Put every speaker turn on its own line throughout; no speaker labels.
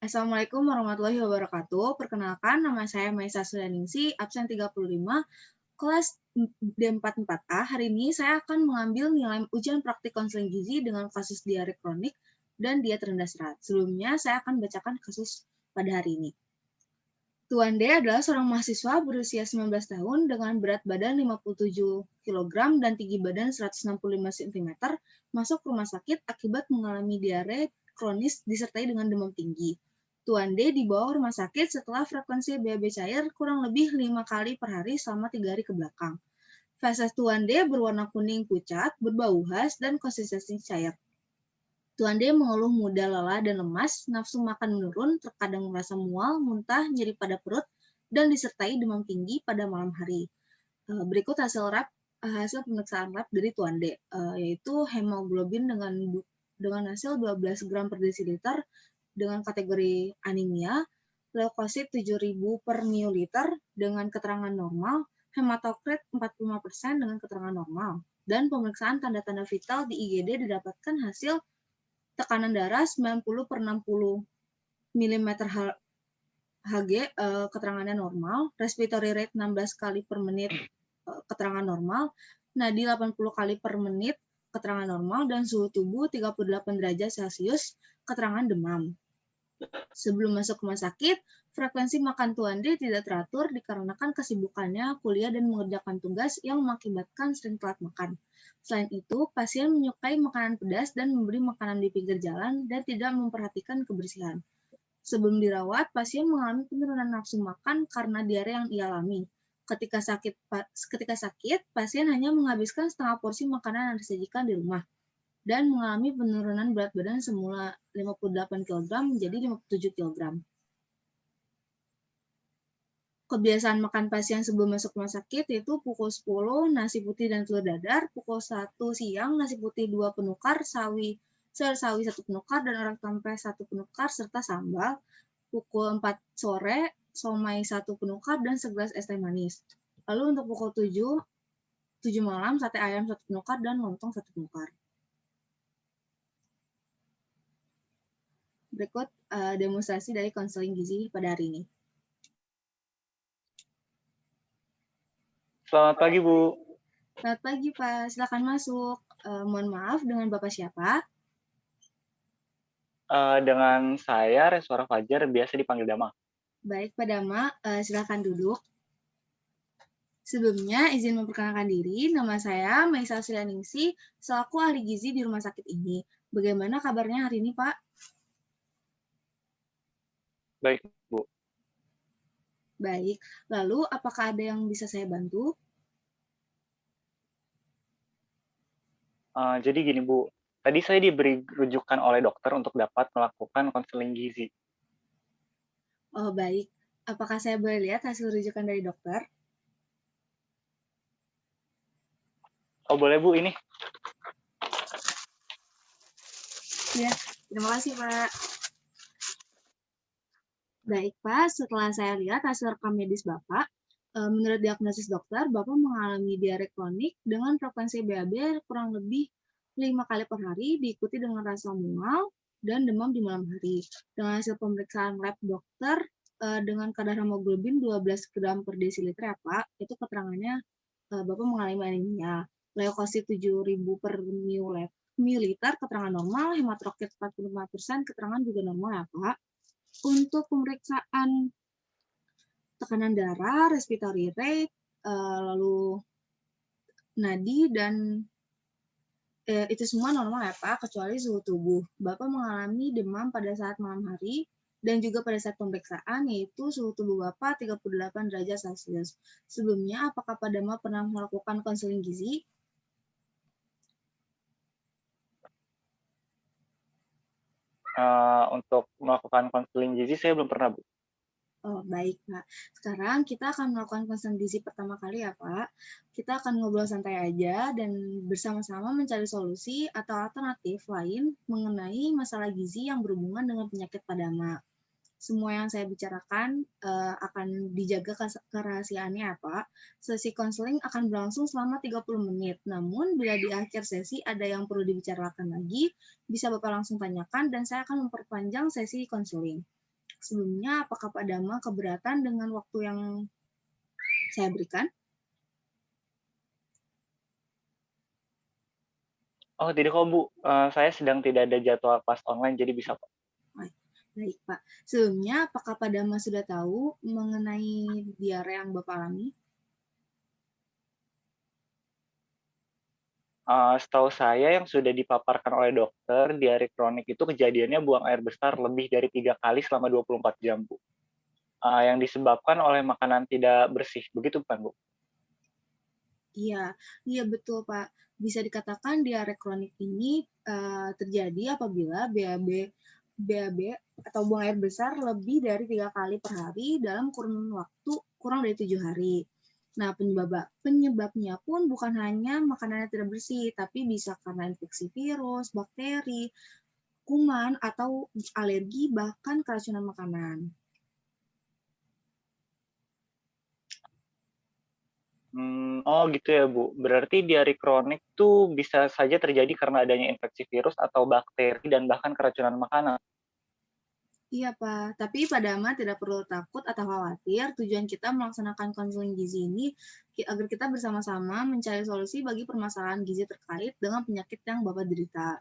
Assalamualaikum warahmatullahi wabarakatuh. Perkenalkan, nama saya Maisa Sudaningsi, absen 35, kelas D44A. Hari ini saya akan mengambil nilai ujian praktik konseling gizi dengan kasus diare kronik dan diet rendah serat. Sebelumnya, saya akan bacakan kasus pada hari ini. Tuan D adalah seorang mahasiswa berusia 19 tahun dengan berat badan 57 kg dan tinggi badan 165 cm, masuk rumah sakit akibat mengalami diare kronis disertai dengan demam tinggi. Tuan D dibawa ke rumah sakit setelah frekuensi BAB cair kurang lebih 5 kali per hari selama 3 hari ke belakang. Feses Tuan D berwarna kuning pucat, berbau khas, dan konsistensi cair. Tuan D mengeluh mudah lelah dan lemas, nafsu makan menurun, terkadang merasa mual, muntah, nyeri pada perut, dan disertai demam tinggi pada malam hari. Berikut hasil pemeriksaan lab dari Tuan D, yaitu hemoglobin dengan hasil 12 gram per desiliter dengan kategori anemia, leukosit 7.000 per mililiter dengan keterangan normal, hematokrit 45% dengan keterangan normal, dan pemeriksaan tanda-tanda vital di IGD didapatkan hasil tekanan darah 90 per 60 mm Hg, keterangannya normal, respiratory rate 16 kali per menit, keterangan normal, nadi 80 kali per menit, keterangan normal, dan suhu tubuh 38 derajat Celcius, keterangan demam. Sebelum masuk rumah sakit, frekuensi makan Tuan D tidak teratur dikarenakan kesibukannya kuliah dan mengerjakan tugas yang mengakibatkan sering telat makan. Selain itu, pasien menyukai makanan pedas dan memberi makanan di pinggir jalan dan tidak memperhatikan kebersihan. Sebelum dirawat, pasien mengalami penurunan nafsu makan karena diare yang ia alami. Ketika sakit, pasien hanya menghabiskan setengah porsi makanan yang disajikan di rumah dan mengalami penurunan berat badan semula 58 kg menjadi 57 kg. Kebiasaan makan pasien sebelum masuk rumah sakit yaitu pukul 10 nasi putih dan telur dadar, pukul 1 siang nasi putih 2 penukar, sayur sawi 1 penukar, dan orek tempe 1 penukar, serta sambal. Pukul 4 sore, somai 1 penukar, dan segelas es teh manis. Lalu untuk pukul 7 malam, sate ayam 1 penukar, dan lontong 1 penukar. Berikut demonstrasi dari konseling gizi pada hari ini.
Selamat pagi, Bu.
Selamat pagi, Pak. Silakan masuk. Mohon maaf, dengan Bapak siapa?
Dengan saya, Reswara Fajar, biasa dipanggil Dama.
Baik, Pak Dama. Silakan duduk. Sebelumnya, izin memperkenalkan diri. Nama saya Maisa Sudaningsi, selaku ahli gizi di rumah sakit ini. Bagaimana kabarnya hari ini, Pak?
Baik, Bu.
Baik. Lalu, apakah ada yang bisa saya bantu?
Jadi gini, Bu. Tadi saya diberi rujukan oleh dokter untuk dapat melakukan konseling gizi.
Oh, baik. Apakah saya boleh lihat hasil rujukan dari dokter?
Oh, boleh, Bu, ini.
Ya, terima kasih, Pak. Baik, Pak. Setelah saya lihat hasil rekam medis Bapak, menurut diagnosis dokter, Bapak mengalami diare kronik dengan frekuensi BAB kurang lebih 5 kali per hari, diikuti dengan rasa mual dan demam di malam hari. Dengan hasil pemeriksaan lab dokter, dengan kadar hemoglobin 12 gram per desiliter ya, Pak, itu keterangannya Bapak mengalami anemia. Leukosit 7.000 per mililiter, keterangan normal, hematokrit 45%, keterangan juga normal ya, Pak. Untuk pemeriksaan tekanan darah, respiratory rate, lalu nadi, dan itu semua normal ya Pak, kecuali suhu tubuh. Bapak mengalami demam pada saat malam hari dan juga pada saat pemeriksaan, yaitu suhu tubuh Bapak 38 derajat Celcius. Sebelumnya, apakah Pak Dama pernah melakukan konseling gizi?
Untuk melakukan konseling gizi, saya belum pernah, Bu.
Oh, baik, Pak. Sekarang kita akan melakukan konseling gizi pertama kali ya, Pak. Kita akan ngobrol santai aja dan bersama-sama mencari solusi atau alternatif lain mengenai masalah gizi yang berhubungan dengan penyakit Pak Dama. Semua yang saya bicarakan akan dijaga kerahasiaannya ya, Pak. Sesi konseling akan berlangsung selama 30 menit. Namun, bila di akhir sesi ada yang perlu dibicarakan lagi, bisa Bapak langsung tanyakan dan saya akan memperpanjang sesi konseling. Sebelumnya, apakah Pak Dama keberatan dengan waktu yang saya berikan?
Oh, tidak kok, Bu. Saya sedang tidak ada jadwal kelas online, jadi bisa kok.
Baik, Pak. Sebelumnya, apakah Pak Dama sudah tahu mengenai diare yang Bapak alami?
Setahu saya yang sudah dipaparkan oleh dokter, diare kronik itu kejadiannya buang air besar lebih dari 3 kali selama 24 jam, Bu. Yang disebabkan oleh makanan tidak bersih, begitu bukan, Bu?
Iya, iya betul, Pak. Bisa dikatakan diare kronik ini terjadi apabila BAB atau buang air besar lebih dari 3 kali per hari dalam kurun waktu kurang dari 7 hari. Nah, penyebabnya pun bukan hanya makanan yang tidak bersih, tapi bisa karena infeksi virus, bakteri, kuman, atau alergi, bahkan keracunan makanan.
Oh gitu ya, Bu. Berarti diare kronik tuh bisa saja terjadi karena adanya infeksi virus atau bakteri dan bahkan keracunan makanan.
Iya, Pak. Tapi Pak Dama tidak perlu takut atau khawatir. Tujuan kita melaksanakan konseling gizi ini agar kita bersama-sama mencari solusi bagi permasalahan gizi terkait dengan penyakit yang Bapak derita.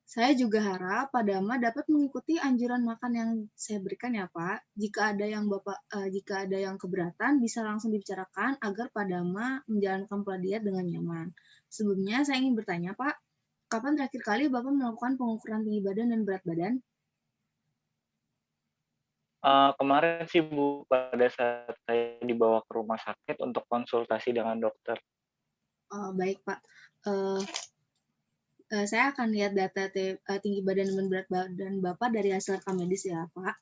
Saya juga harap Pak Dama dapat mengikuti anjuran makan yang saya berikan ya, Pak. Jika ada yang keberatan, bisa langsung dibicarakan agar Pak Dama menjalankan pola diet dengan nyaman. Sebelumnya saya ingin bertanya, Pak, kapan terakhir kali Bapak melakukan pengukuran tinggi badan dan berat badan?
Kemarin sih, Bu, pada saat saya dibawa ke rumah sakit untuk konsultasi dengan dokter.
Baik, Pak. Uh, saya akan lihat data tinggi badan dan berat badan Bapak dari hasil rekam medis ya, Pak.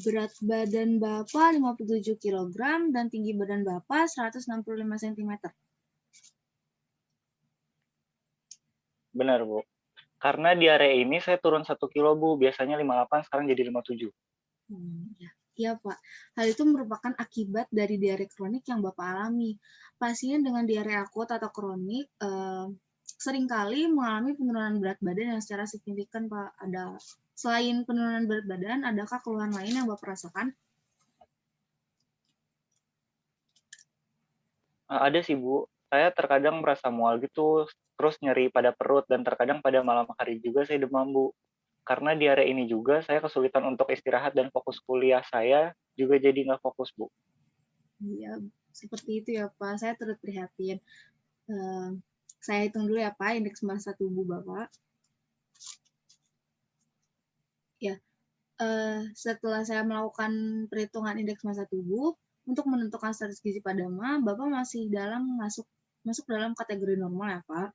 Berat badan Bapak 57 kg dan tinggi badan Bapak 165 cm.
Benar, Bu. Karena diare ini saya turun 1 kilo, Bu. Biasanya 58, sekarang jadi 57.
Ya. Iya, Pak. Hal itu merupakan akibat dari diare kronik yang Bapak alami. Pasien dengan diare akut atau kronik seringkali mengalami penurunan berat badan yang secara signifikan, Pak. Selain penurunan berat badan, adakah keluhan lain yang Bapak rasakan?
Ada sih, Bu. Saya terkadang merasa mual gitu, terus nyeri pada perut, dan terkadang pada malam hari juga saya demam, Bu. Karena diare ini juga saya kesulitan untuk istirahat dan fokus kuliah saya juga jadi nggak fokus, Bu.
Iya, seperti itu ya Pak. Saya turut prihatin. Saya hitung dulu ya Pak, indeks massa tubuh Bapak. Ya, setelah saya melakukan perhitungan indeks massa tubuh untuk menentukan status gizi Pak Dama, Bapak masih masuk dalam kategori normal ya Pak.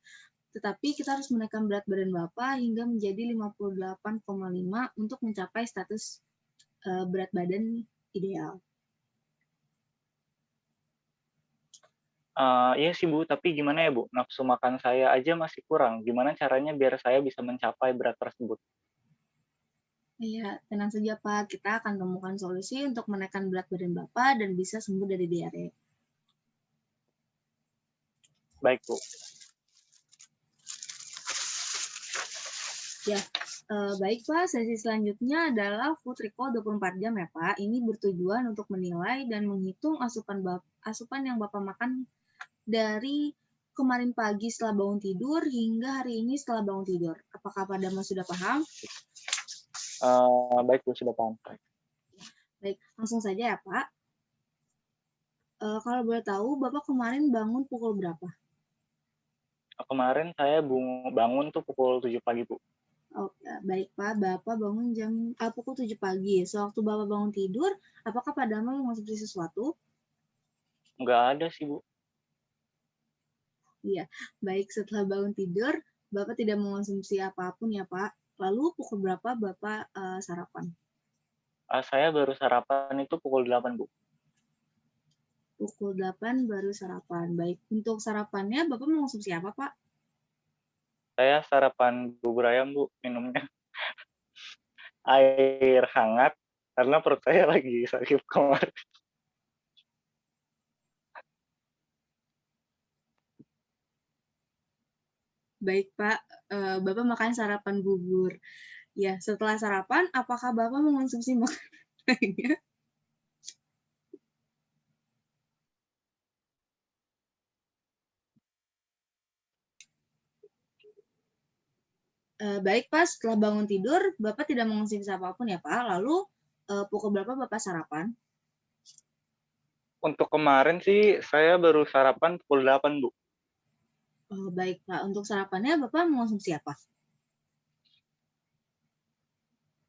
Tetapi kita harus menaikkan berat badan Bapak hingga menjadi 58,5 untuk mencapai status berat badan ideal.
Iya sih, Bu, tapi gimana ya, Bu? Nafsu makan saya aja masih kurang. Gimana caranya biar saya bisa mencapai berat tersebut?
Iya, tenang saja Pak. Kita akan temukan solusi untuk menaikkan berat badan Bapak dan bisa sembuh dari diare.
Baik, Bu.
Ya, baik Pak. Sesi selanjutnya adalah food recall 24 jam ya Pak. Ini bertujuan untuk menilai dan menghitung asupan yang Bapak makan dari kemarin pagi setelah bangun tidur hingga hari ini setelah bangun tidur. Apakah Pak Dama sudah paham?
Baik, Bu, sudah paham.
Baik, langsung saja ya Pak. Kalau boleh tahu, Bapak kemarin bangun pukul berapa?
Kemarin saya bangun tuh pukul 7 pagi, Bu.
Oh, baik Pak, Bapak bangun pukul 7 pagi. Sewaktu Bapak bangun tidur, apakah Pak Dama mengonsumsi sesuatu?
Nggak ada sih, Bu.
Iya, baik setelah bangun tidur, Bapak tidak mengonsumsi apapun ya Pak. Lalu pukul berapa Bapak sarapan?
Saya baru sarapan itu pukul 8, Bu.
Pukul 8 baru sarapan. Baik, untuk sarapannya Bapak mengonsumsi apa Pak?
Saya sarapan bubur ayam, Bu, minumnya air hangat karena perut saya lagi sakit kemarin.
Baik Pak, Bapak makan sarapan bubur. Ya, setelah sarapan, apakah Bapak mengonsumsi makanan lainnya? Baik, Pak. Setelah bangun tidur, Bapak tidak mengonsumsi apapun ya, Pak. Lalu, pukul berapa Bapak sarapan?
Untuk kemarin sih saya baru sarapan pukul 8, Bu.
Oh, baik, Pak. Untuk sarapannya Bapak mengonsumsi apa?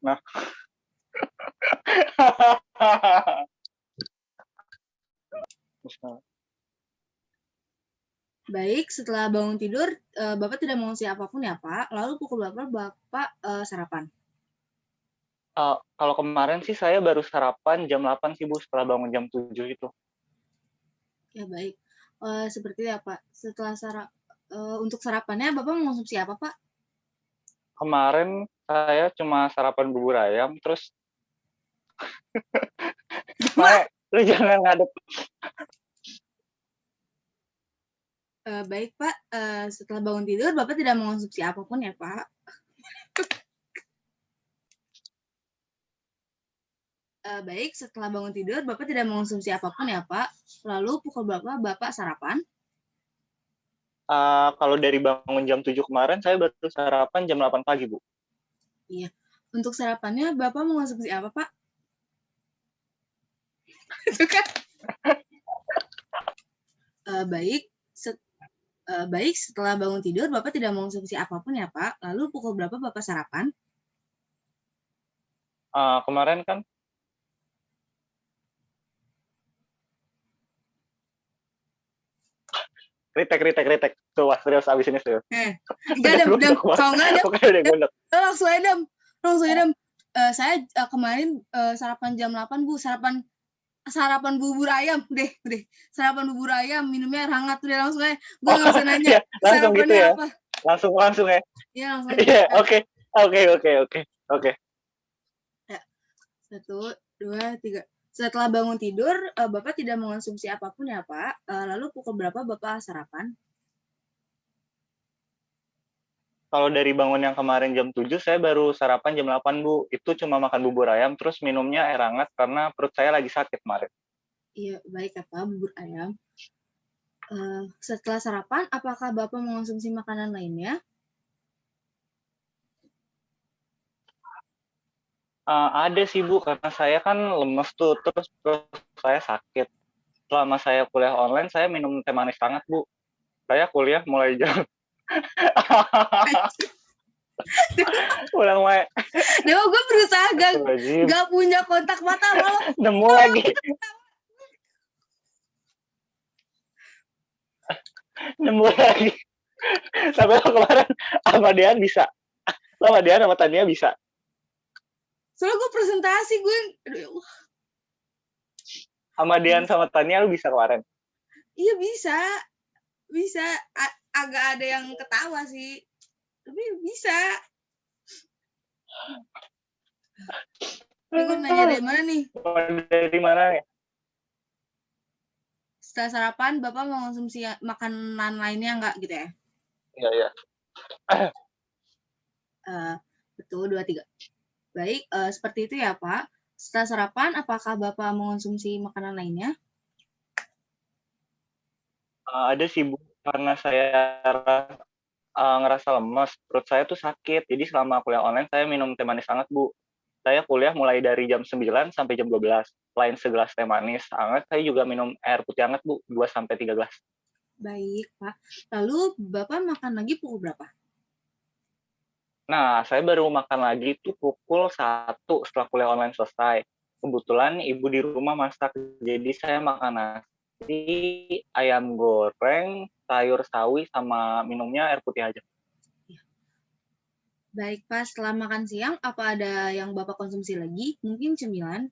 Nah.
Baik, setelah bangun tidur, Bapak tidak mengonsumsi apapun ya, Pak. Lalu pukul berapa Bapak sarapan?
Kalau kemarin sih saya baru sarapan jam 8 sih, Bu, setelah bangun jam 7 itu.
Ya, baik. Seperti apa? Untuk sarapannya Bapak mengonsumsi apa, Pak?
Kemarin saya cuma sarapan bubur ayam, terus Mae, lu jangan ngadep.
Baik, Pak. Setelah bangun tidur, Bapak tidak mengonsumsi apapun ya, Pak? Baik, setelah bangun tidur, Bapak tidak mengonsumsi apapun ya, Pak? Lalu pukul berapa Bapak sarapan?
Kalau dari bangun jam 7 kemarin, saya baru sarapan jam 8 pagi, Bu.
Iya. Untuk sarapannya, Bapak mengonsumsi apa, Pak? Itu kan. Baik, baik, setelah bangun tidur, Bapak tidak mengonsumsi apapun ya, Pak? Lalu pukul berapa Bapak sarapan?
Kemarin kan ritek. Tuh, wah, serius abis ini serius.
Enggak, Dem. Kalau enggak, Dem.
Pokoknya udah gondok.
Langsung aja, Dem. Saya kemarin sarapan jam 8, Bu. Sarapan bubur ayam deh. Sarapan bubur ayam, minumnya air hangat udah langsung aja. Gue nggak usah nanya.
Ya, langsung gitu ya.
Apa?
Langsung ya.
Iya, langsung.
Iya, oke.
Ya. 1, 2, 3. Setelah bangun tidur, Bapak tidak mengonsumsi apapun ya, Pak. Lalu pukul berapa Bapak sarapan?
Kalau dari bangun yang kemarin jam 7, saya baru sarapan jam 8, Bu. Itu cuma makan bubur ayam, terus minumnya air hangat karena perut saya lagi sakit kemarin.
Iya, baik apa bubur ayam. Setelah sarapan, apakah Bapak mengonsumsi makanan lainnya?
Ada sih, Bu, karena saya kan lemes tuh, terus saya sakit. Selama saya kuliah online, saya minum teh manis hangat, Bu. Saya kuliah mulai jam ulang wae.
Dewa, gue berusaha gak punya kontak mata malah.
Nemu lagi. Sampai kemarin sama Dian bisa. Sama Dian sama Tania bisa.
Soalnya gue presentasi, gue...
Sama Dian sama Tania lu bisa kemarin?
Iya, bisa. Agak ada yang ketawa sih. Tapi bisa. Ini gue nanya dari mana nih?
Dari mana ya?
Setelah sarapan, Bapak mengonsumsi makanan lainnya nggak gitu ya?
Iya.
Betul, 2, 3. Baik, seperti itu ya, Pak. Setelah sarapan, apakah Bapak mengonsumsi makanan lainnya?
Ada sih, Bu. Karena saya ngerasa lemas, perut saya tuh sakit. Jadi selama kuliah online, saya minum teh manis hangat, Bu. Saya kuliah mulai dari jam 9 sampai jam 12. Selain segelas teh manis hangat, saya juga minum air putih hangat, Bu. 2-3 gelas.
Baik, Pak. Lalu Bapak makan lagi pukul berapa?
Nah, saya baru makan lagi itu pukul 1 setelah kuliah online selesai. Kebetulan ibu di rumah masak, jadi saya makan nasi, ayam goreng, sayur sawi, sama minumnya air putih aja.
Baik, Pak. Setelah makan siang, apa ada yang Bapak konsumsi lagi? Mungkin cemilan?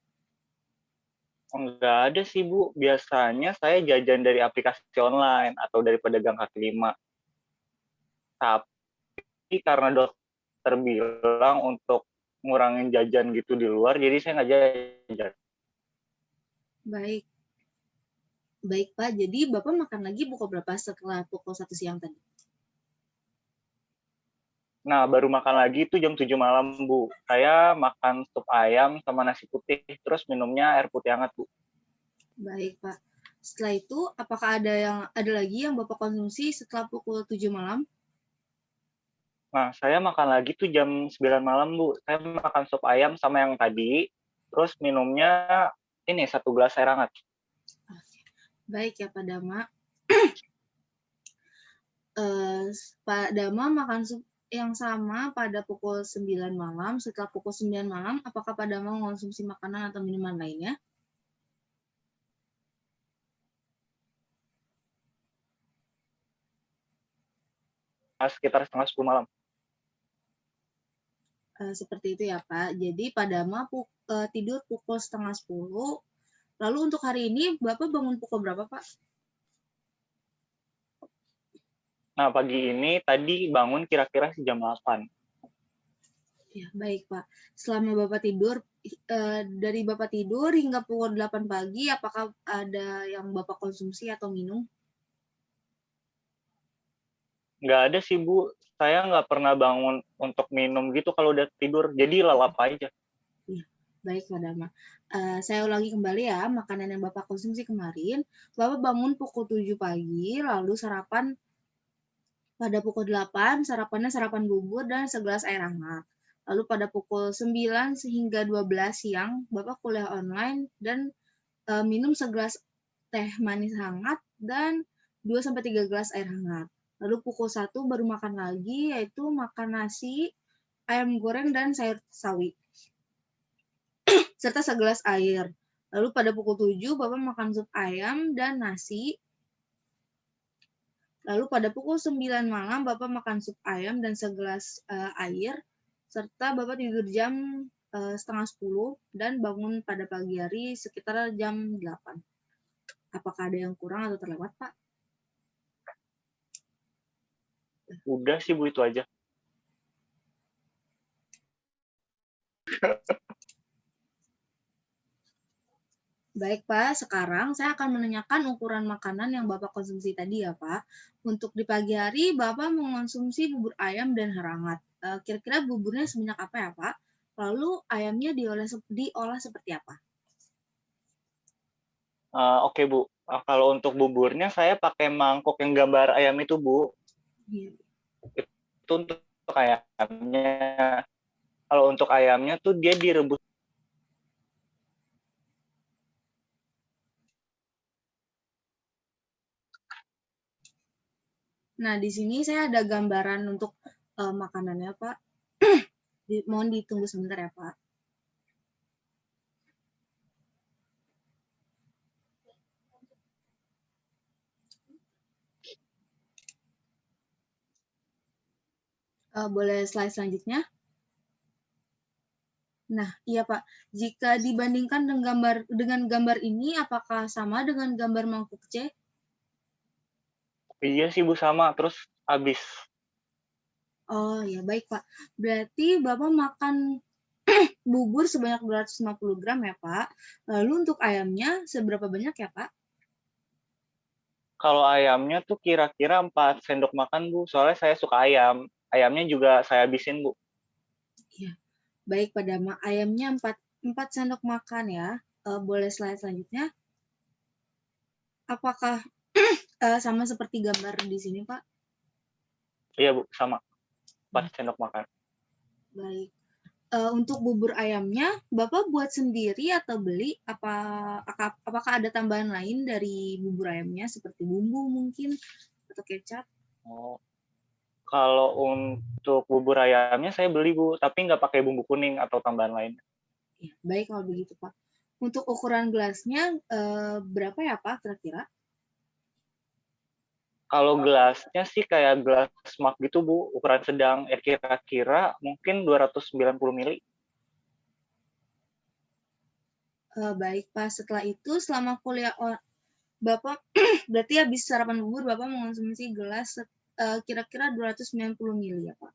Enggak ada sih, Bu. Biasanya saya jajan dari aplikasi online atau dari pedagang kaki lima. Tapi karena dokter bilang untuk ngurangin jajan gitu di luar, jadi saya nggak jajan.
Baik. Baik, Pak. Jadi Bapak makan lagi pukul berapa setelah pukul 1 siang tadi?
Nah, baru makan lagi itu jam 7 malam, Bu. Saya makan sup ayam sama nasi putih, terus minumnya air putih hangat, Bu.
Baik, Pak. Setelah itu, apakah ada lagi yang Bapak konsumsi setelah pukul 7 malam?
Nah, saya makan lagi tuh jam 9 malam, Bu. Saya makan sup ayam sama yang tadi, terus minumnya ini 1 gelas air hangat.
Baik ya, Pak Dama. Pak Dama makan sup yang sama pada pukul 9 malam. Setelah pukul 9 malam, apakah Pak Dama mengonsumsi makanan atau minuman lainnya?
Sekitar setengah 10 malam.
Seperti itu ya, Pak. Jadi Pak Dama tidur pukul setengah 10. Lalu untuk hari ini, Bapak bangun pukul berapa, Pak?
Nah, pagi ini tadi bangun kira-kira jam 8.
Ya, baik, Pak. Selama Bapak tidur, dari Bapak tidur hingga pukul 8 pagi, apakah ada yang Bapak konsumsi atau minum?
Nggak ada sih, Bu. Saya nggak pernah bangun untuk minum gitu kalau udah tidur. Jadi lelap aja.
Ya, baik, Pak Dama. Saya ulangi kembali ya, makanan yang Bapak konsumsi kemarin, Bapak bangun pukul 7 pagi, lalu sarapan pada pukul 8, sarapan bubur dan segelas air hangat. Lalu pada pukul 9 hingga 12 siang, Bapak kuliah online dan minum segelas teh manis hangat dan 2-3 gelas air hangat. Lalu pukul 1 baru makan lagi, yaitu makan nasi, ayam goreng, dan sayur sawi, serta segelas air. Lalu pada pukul 7, Bapak makan sup ayam dan nasi. Lalu pada pukul 9 malam, Bapak makan sup ayam dan segelas air, serta Bapak tidur jam setengah 10 dan bangun pada pagi hari sekitar jam 8. Apakah ada yang kurang atau terlewat, Pak?
Udah sih, Bu, itu aja.
Baik, Pak. Sekarang saya akan menanyakan ukuran makanan yang Bapak konsumsi tadi ya, Pak. Untuk di pagi hari, Bapak mengonsumsi bubur ayam dan hangat. Kira-kira buburnya sebanyak apa ya, Pak? Lalu ayamnya diolah seperti apa?
Oke, Bu. Kalau untuk buburnya saya pakai mangkok yang gambar ayam itu, Bu.
Iya.
Itu untuk ayamnya. Kalau untuk ayamnya tuh dia direbus.
Nah, di sini saya ada gambaran untuk makanannya, Pak. Mohon ditunggu sebentar ya, Pak. Boleh slide selanjutnya? Nah, iya Pak. Jika dibandingkan dengan gambar ini, apakah sama dengan gambar mangkuk C?
Iya sih, Bu, sama. Terus habis.
Oh ya, baik Pak. Berarti Bapak makan bubur sebanyak 250 gram ya Pak. Lalu untuk ayamnya seberapa banyak ya Pak?
Kalau ayamnya tuh kira-kira 4 sendok makan, Bu. Soalnya saya suka ayam. Ayamnya juga saya habisin, Bu.
Ya, baik Pak Dama. Ayamnya 4 sendok makan ya. Boleh slide selanjutnya. Apakah sama seperti gambar di sini Pak?
Iya, Bu, sama. 4 sendok makan.
Baik. Untuk bubur ayamnya, Bapak buat sendiri atau beli? Apakah ada tambahan lain dari bubur ayamnya seperti bumbu mungkin atau kecap?
Oh. Kalau untuk bubur ayamnya saya beli, Bu, tapi nggak pakai bumbu kuning atau tambahan lain.
Ya, baik kalau begitu Pak. Untuk ukuran gelasnya berapa ya Pak kira-kira?
Kalau gelasnya sih kayak gelas mug gitu, Bu, ukuran sedang. Ya kira-kira mungkin 290 mili.
Baik Pak, setelah itu selama kuliah Bapak berarti habis sarapan bubur Bapak mengonsumsi gelas kira-kira 290 mili ya Pak.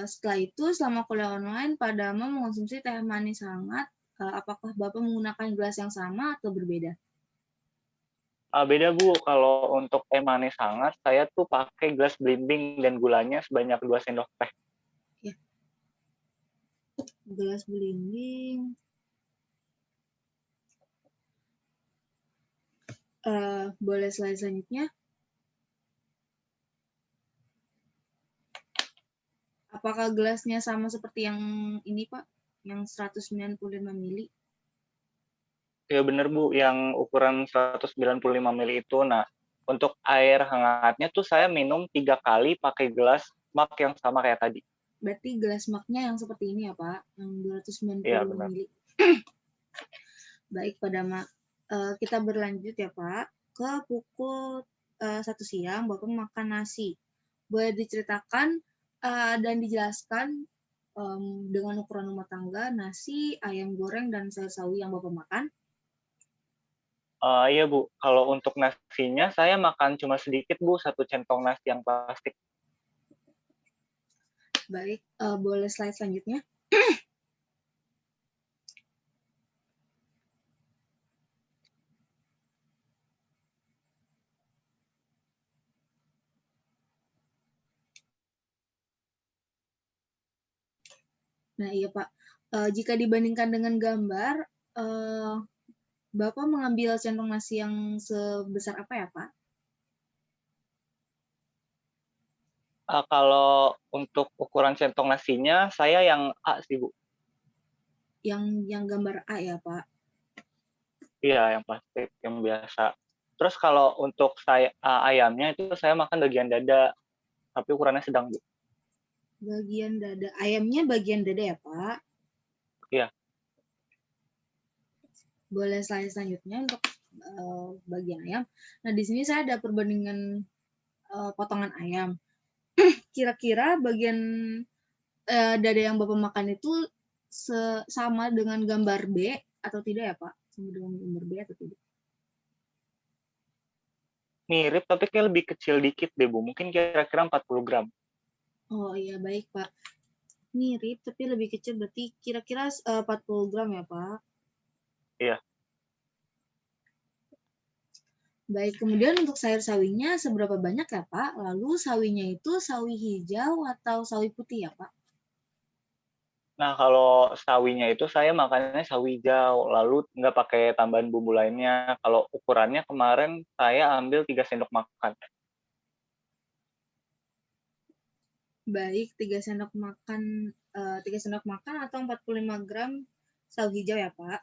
Setelah itu selama kuliah online Pak Dama mengonsumsi teh manis hangat. Apakah Bapak menggunakan gelas yang sama atau berbeda?
Beda Bu, kalau untuk teh manis hangat, saya tuh pakai gelas belimbing dan gulanya sebanyak 2 sendok teh.
Ya, gelas belimbing. Boleh slide selanjutnya. Apakah gelasnya sama seperti yang ini, Pak? Yang 195 mili?
Ya bener Bu, yang ukuran 195 mili itu. Nah, untuk air hangatnya tuh saya minum 3 kali pakai gelas mug yang sama kayak tadi.
Berarti gelas mugnya yang seperti ini ya, Pak? Yang
Iya
295
benar.
mili. Baik, kita berlanjut ya, Pak. Ke pukul 1 siang, Bapak makan nasi. Boleh diceritakan dan dijelaskan dengan ukuran rumah tangga, nasi, ayam goreng, dan sayur sawi yang Bapak makan?
Iya Bu, kalau untuk nasinya saya makan cuma sedikit Bu, 1 centong nasi yang plastik.
Baik, boleh slide selanjutnya. Nah, iya Pak. Jika dibandingkan dengan gambar, Bapak mengambil centong nasi yang sebesar apa ya Pak?
Kalau untuk ukuran centong nasinya, saya yang A sih Bu.
Yang gambar A ya Pak?
Iya, yang plastik, yang biasa. Terus kalau untuk ayamnya itu saya makan bagian dada, tapi ukurannya sedang Bu.
Bagian dada. Ayamnya bagian dada ya Pak?
Iya.
Boleh slide selanjutnya untuk bagian ayam. Nah, di sini saya ada perbandingan potongan ayam. Kira-kira bagian dada yang Bapak makan itu sama dengan gambar B atau tidak ya Pak? Sama dengan gambar B atau tidak?
Mirip, tapi kayak lebih kecil dikit deh Bu. Mungkin kira-kira 40 gram.
Oh iya, baik Pak. Mirip, tapi lebih kecil berarti kira-kira 40 gram ya Pak?
Iya.
Baik, kemudian untuk sayur sawinya seberapa banyak ya Pak? Lalu sawinya itu sawi hijau atau sawi putih ya Pak?
Nah, kalau sawinya itu saya makannya sawi hijau, lalu nggak pakai tambahan bumbu lainnya. Kalau ukurannya kemarin saya ambil 3 sendok makan.
Baik, 3 sendok makan atau 45 gram sawi hijau ya Pak?